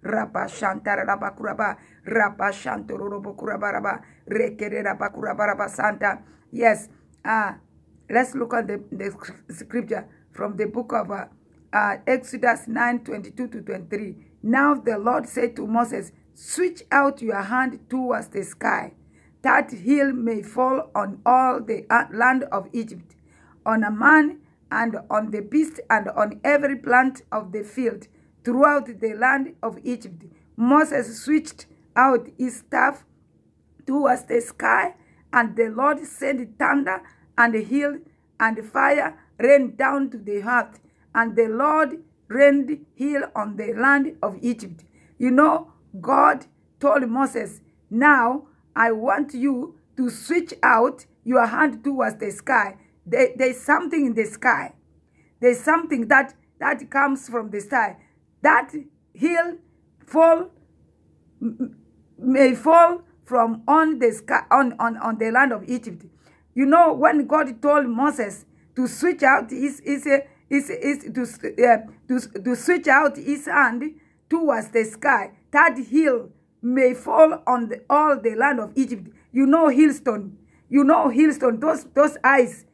Rabashanta Rabakuraba, Rabashantorobokuraba, Rekere Rabakuraba Santa. Yes, let's look at the scripture from the book of Exodus 9:22-23. Now the Lord said to Moses, "Stretch out your hand towards the sky, that hail may fall on all the land of Egypt, on a man and on the beast and on every plant of the field throughout the land of Egypt." Moses stretched out his staff towards the sky, and the Lord sent thunder and hail and fire rained down to the earth, and the Lord rained hail on the land of Egypt. You know, God told Moses, now I want you to switch out your hand towards the sky. There's something in the sky. There's something that comes from the sky. That hail may fall from on the sky on the land of Egypt. You know, when God told Moses to switch out to switch out his hand towards the sky, that hill may fall on all the land of Egypt. You know hailstone. You know hailstone. Those ice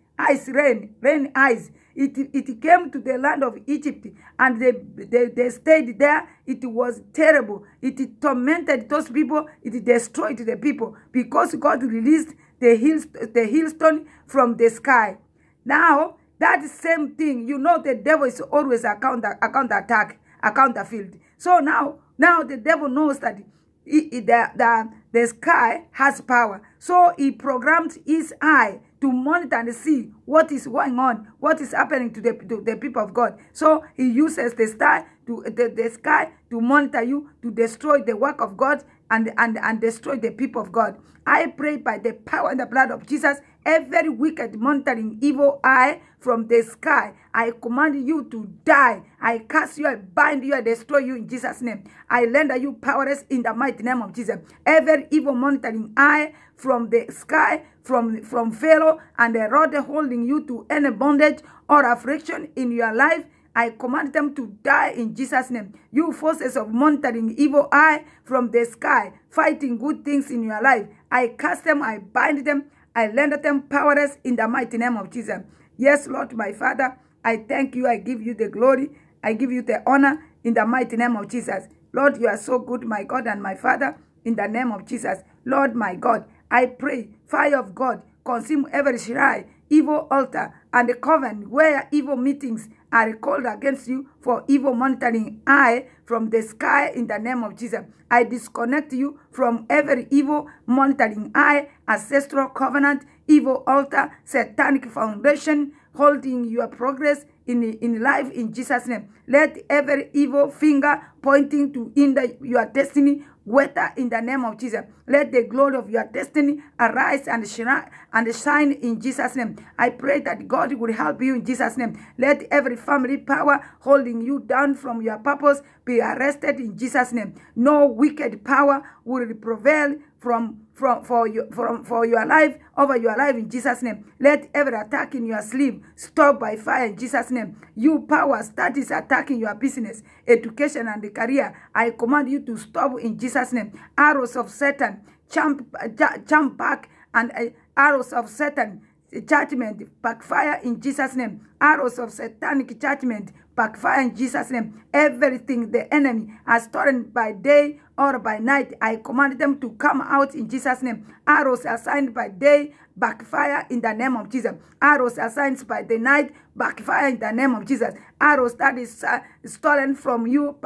rain ice. It came to the land of Egypt, and they stayed there. It was terrible. It tormented those people. It destroyed the people because God released the hailstone from the sky. Now, that same thing, you know, the devil is always a counterfield. So now the devil knows that the sky has power. So he programmed his eye to monitor and see what is going on, what is happening to the people of God. So he uses the sky to monitor you, to destroy the work of God and destroy the people of God. I pray by the power and the blood of Jesus, every wicked monitoring evil eye from the sky, I command you to die. I curse you, I bind you, I destroy you in Jesus' name. I render you powerless in the mighty name of Jesus. Every evil monitoring eye from the sky, from Pharaoh and the rod holding you to any bondage or affliction in your life, I command them to die in Jesus' name. You forces of monitoring evil eye from the sky, fighting good things in your life, I cast them, I bind them, I render them powerless in the mighty name of Jesus. Yes, Lord, my Father, I thank you. I give you the glory. I give you the honor in the mighty name of Jesus. Lord, you are so good, my God and my Father, in the name of Jesus. Lord, my God, I pray, fire of God, consume every shrine, evil altar, and the coven where evil meetings are called against you for evil monitoring eye from the sky in the name of Jesus. I disconnect you from every evil monitoring eye, ancestral covenant, evil altar, satanic foundation, holding your progress in life in Jesus' name. Let every evil finger pointing to hinder your destiny wither in the name of Jesus. Let the glory of your destiny arise and shine in Jesus' name. I pray that God will help you in Jesus' name. Let every family power holding you down from your purpose be arrested in Jesus' name. No wicked power will prevail for your life, over your life in Jesus' name. Let every attack in your sleep stop by fire in Jesus' name. You powers that is attacking your business, education, and the career, I command you to stop in Jesus' name. Arrows of Satan, jump back, and arrows of Satan, judgment, backfire in Jesus' name. Arrows of satanic judgment, backfire in Jesus' name. Everything the enemy has stolen by day or by night, I command them to come out in Jesus' name. Arrows assigned by day, backfire in the name of Jesus. Arrows assigned by the night, backfire in the name of Jesus. Arrows that is stolen from you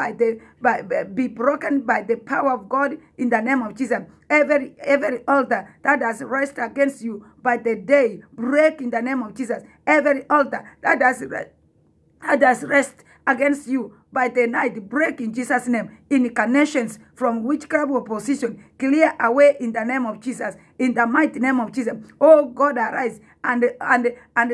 be broken by the power of God in the name of Jesus. Every altar that has rest against you by the day, break in the name of Jesus. Every altar that has rest against you by the night, break in Jesus' name. Incarnations from witchcraft opposition, clear away in the name of Jesus. In the mighty name of Jesus. Oh God, arise and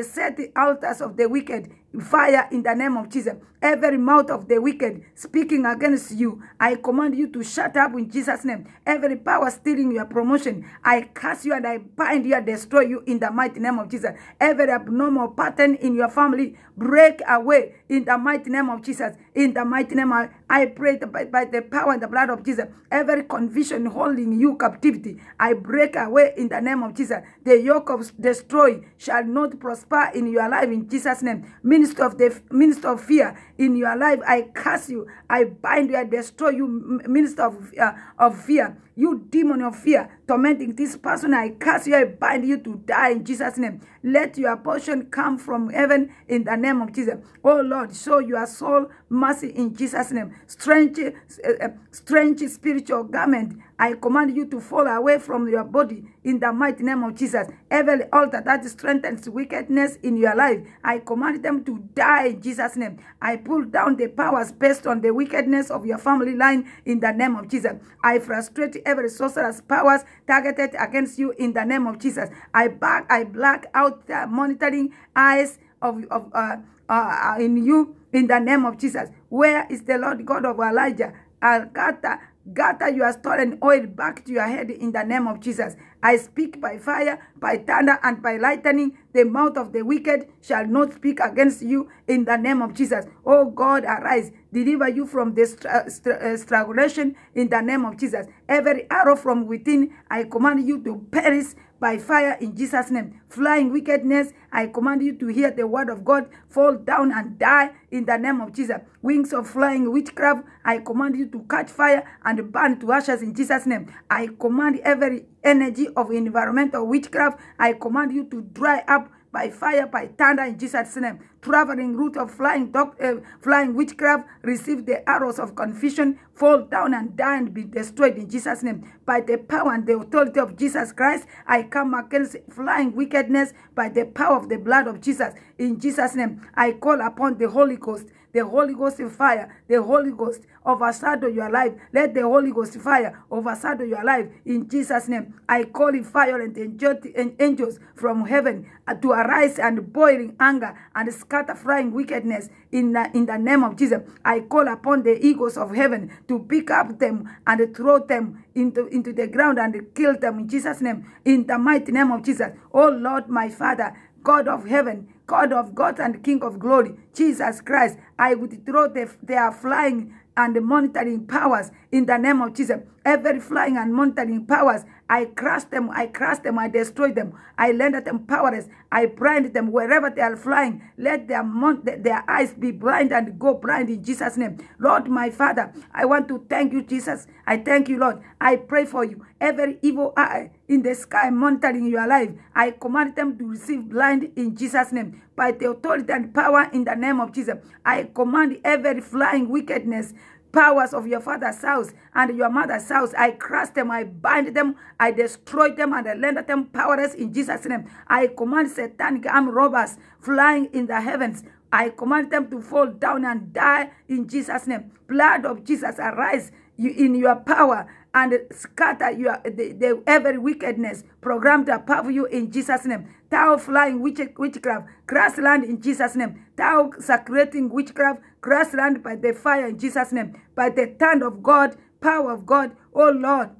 set the altars of the wicked fire in the name of Jesus. Every mouth of the wicked speaking against you, I command you to shut up in Jesus' name. Every power stealing your promotion, I curse you and I bind you and destroy you in the mighty name of Jesus. Every abnormal pattern in your family, break away in the mighty name of Jesus. In the mighty name, I I pray that by the power and the blood of Jesus, every conviction holding you captivity, I break away in the name of Jesus. The yoke of destroy shall not prosper in your life in Jesus' name. Minister of fear in your life, I curse you. I bind you. I destroy you, minister of fear. You demon of fear, tormenting this person, I curse you, I bind you to die in Jesus' name. Let your portion come from heaven in the name of Jesus. Oh Lord, show your soul mercy in Jesus' name. Strange spiritual garment, I command you to fall away from your body in the mighty name of Jesus. Every altar that strengthens wickedness in your life, I command them to die in Jesus' name. I pull down the powers based on the wickedness of your family line in the name of Jesus. I frustrate every sorcerer's powers targeted against you in the name of Jesus. I black out the monitoring eyes in you in the name of Jesus. Where is the Lord God of Elijah? Gather your stolen oil back to your head in the name of Jesus. I speak by fire, by thunder, and by lightning. The mouth of the wicked shall not speak against you in the name of Jesus. Oh God, arise. Deliver you from this strangulation in the name of Jesus. Every arrow from within, I command you to perish by fire in Jesus' name. Flying wickedness, I command you to hear the word of God, fall down and die in the name of Jesus. Wings of flying witchcraft, I command you to catch fire and burn to ashes in Jesus' name. I command every energy of environmental witchcraft, I command you to dry up by fire, by thunder in Jesus' name. Traveling route of flying witchcraft, receive the arrows of confusion, fall down and die and be destroyed in Jesus' name. By the power and the authority of Jesus Christ, I come against flying wickedness by the power of the blood of Jesus. In Jesus' name, I call upon the Holy Ghost. The Holy Ghost fire, the Holy Ghost overshadow your life. Let the Holy Ghost fire overshadow your life. In Jesus' name, I call in fire and angels from heaven to arise and boiling anger and scatter flying wickedness in the name of Jesus. I call upon the eagles of heaven to pick up them and throw them into the ground and kill them in Jesus' name. In the mighty name of Jesus. Oh Lord, my Father, God of heaven, God of gods and King of glory, Jesus Christ, I withdraw their flying and monitoring powers in the name of Jesus. Every flying and monitoring powers, I crush them, I destroy them, I render them powerless, I blind them wherever they are flying. Let their eyes be blind and go blind in Jesus' name. Lord, my Father, I want to thank you, Jesus. I thank you, Lord. I pray for you. Every evil eye in the sky monitoring your life, I command them to receive blind in Jesus' name. By the authority and power in the name of Jesus, I command every flying wickedness, powers of your father's house and your mother's house, I crush them, I bind them, I destroy them, and I render them powerless in Jesus' name. I command satanic armed robbers flying in the heavens, I command them to fall down and die in Jesus' name. Blood of Jesus, arise in your power and scatter every wickedness programmed above you in Jesus' name. Thou flying witchcraft, crash land in Jesus' name. Thou circulating witchcraft, crash land by the fire in Jesus' name. By the hand of God, power of God, oh Lord,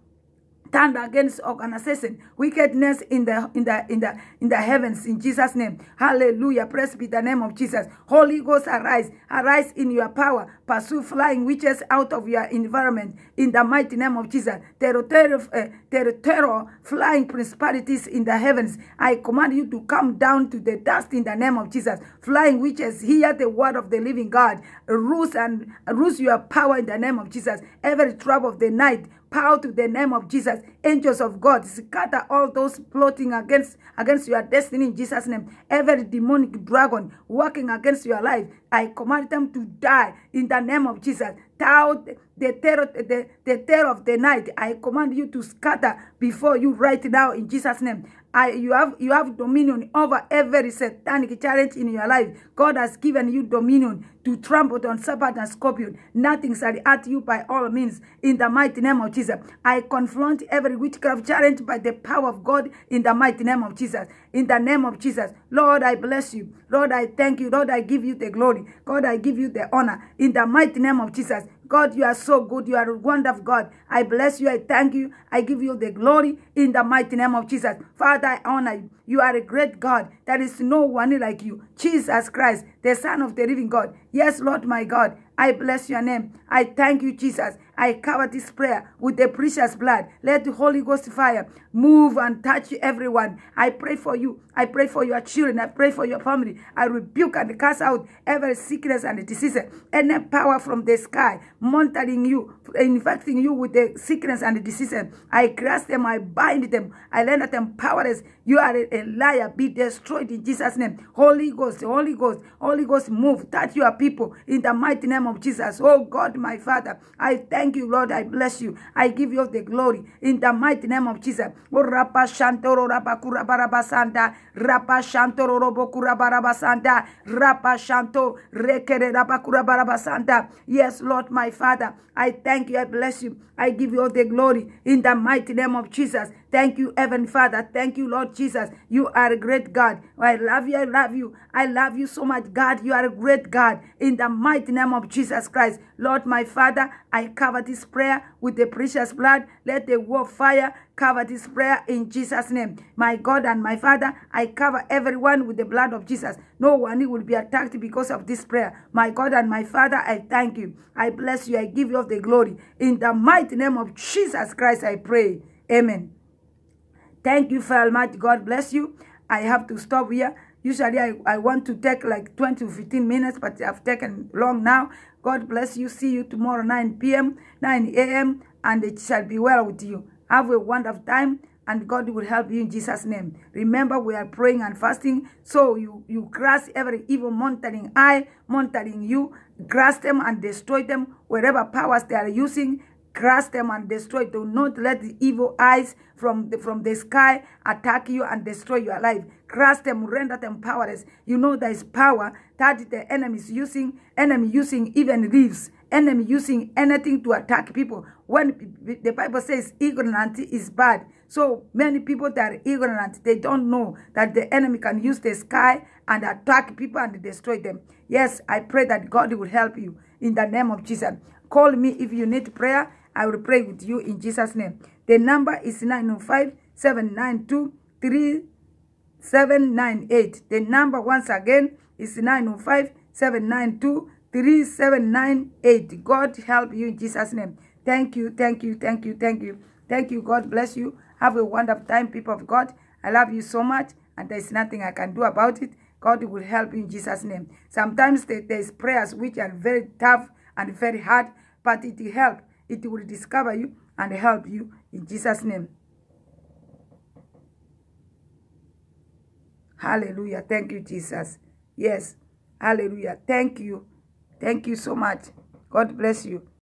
stand against organization, wickedness in the heavens in Jesus' name. Hallelujah. Praise be the name of Jesus. Holy Ghost, arise in your power. Pursue flying witches out of your environment in the mighty name of Jesus. Terror, flying principalities in the heavens, I command you to come down to the dust in the name of Jesus. Flying witches, hear the word of the living God. Loose your power in the name of Jesus. Every trap of the night, power to the name of Jesus. Angels of God, scatter all those plotting against your destiny in Jesus' name. Every demonic dragon working against your life, I command them to die in the name of Jesus. The terror of the night, I command you to scatter before you right now in Jesus' name. You have dominion over every satanic challenge in your life. God has given you dominion to trample on serpent and scorpion. Nothing shall hurt you by all means. In the mighty name of Jesus, I confront every witchcraft challenge by the power of God in the mighty name of Jesus. In the name of Jesus, Lord, I bless you. Lord, I thank you. Lord, I give you the glory. God, I give you the honor. In the mighty name of Jesus, God, you are so good. You are a wonderful God. I bless you. I thank you. I give you the glory in the mighty name of Jesus. Father, I honor you. You are a great God. There is no one like you. Jesus Christ, the Son of the living God. Yes, Lord my God, I bless your name. I thank you, Jesus. I cover this prayer with the precious blood. Let the Holy Ghost fire move and touch everyone. I pray for you. I pray for your children. I pray for your family. I rebuke and cast out every sickness and disease. Any power from the sky monitoring you, infecting you with the sickness and disease. I crush them. I bind them. I render them powerless. You are a liar. Be destroyed in Jesus' name. Holy Ghost, Holy Ghost, Holy Ghost, move. Touch your people in the mighty name of Jesus. Oh God, my Father, I thank you, Lord. I bless you. I give you the glory in the mighty name of Jesus. Oh, Rapa Shantoro Rabakura Barabasanda, Rapa Shantoro Robokura Barabasanda, Rapa Shanto Rekere Rabakura Barabasanda. Yes, Lord, my Father, I thank you. I bless you. I give you all the glory in the mighty name of Jesus. Thank you, Heavenly Father. Thank you, Lord Jesus. You are a great God. I love you. I love you. I love you so much, God. You are a great God. In the mighty name of Jesus Christ. Lord, my Father, I cover this prayer with the precious blood. Let the war fire cover this prayer in Jesus' name. My God and my Father, I cover everyone with the blood of Jesus. No one will be attacked because of this prayer. My God and my Father, I thank you. I bless you. I give you all the glory. In the mighty name of Jesus Christ, I pray. Amen. Thank you very much. God bless you. I have to stop here. Usually I want to take like 20 to 15 minutes, but I've taken long now. God bless you. See you tomorrow 9 p.m., 9 a.m., and it shall be well with you. Have a wonderful time, and God will help you in Jesus' name. Remember, we are praying and fasting, so you crush every evil monitoring eye, monitoring you, crush them and destroy them, wherever powers they are using. Crush them and destroy. Do not let the evil eyes from the sky attack you and destroy your life. Crush them, render them powerless. You know there is power that the enemy is using. Enemy using even leaves. Enemy using anything to attack people. When the Bible says ignorant is bad. So many people that are ignorant, they don't know that the enemy can use the sky and attack people and destroy them. Yes, I pray that God will help you in the name of Jesus. Call me if you need prayer. I will pray with you in Jesus' name. The number is 905-792-3798. The number once again is 905-792-3798. God help you in Jesus' name. Thank you, thank you, thank you, thank you. Thank you. God bless you. Have a wonderful time, people of God. I love you so much, and there's nothing I can do about it. God will help you in Jesus' name. Sometimes there's prayers which are very tough and very hard, but it will help. It will discover you and help you in Jesus' name. Hallelujah. Thank you, Jesus. Yes. Hallelujah. Thank you. Thank you so much. God bless you.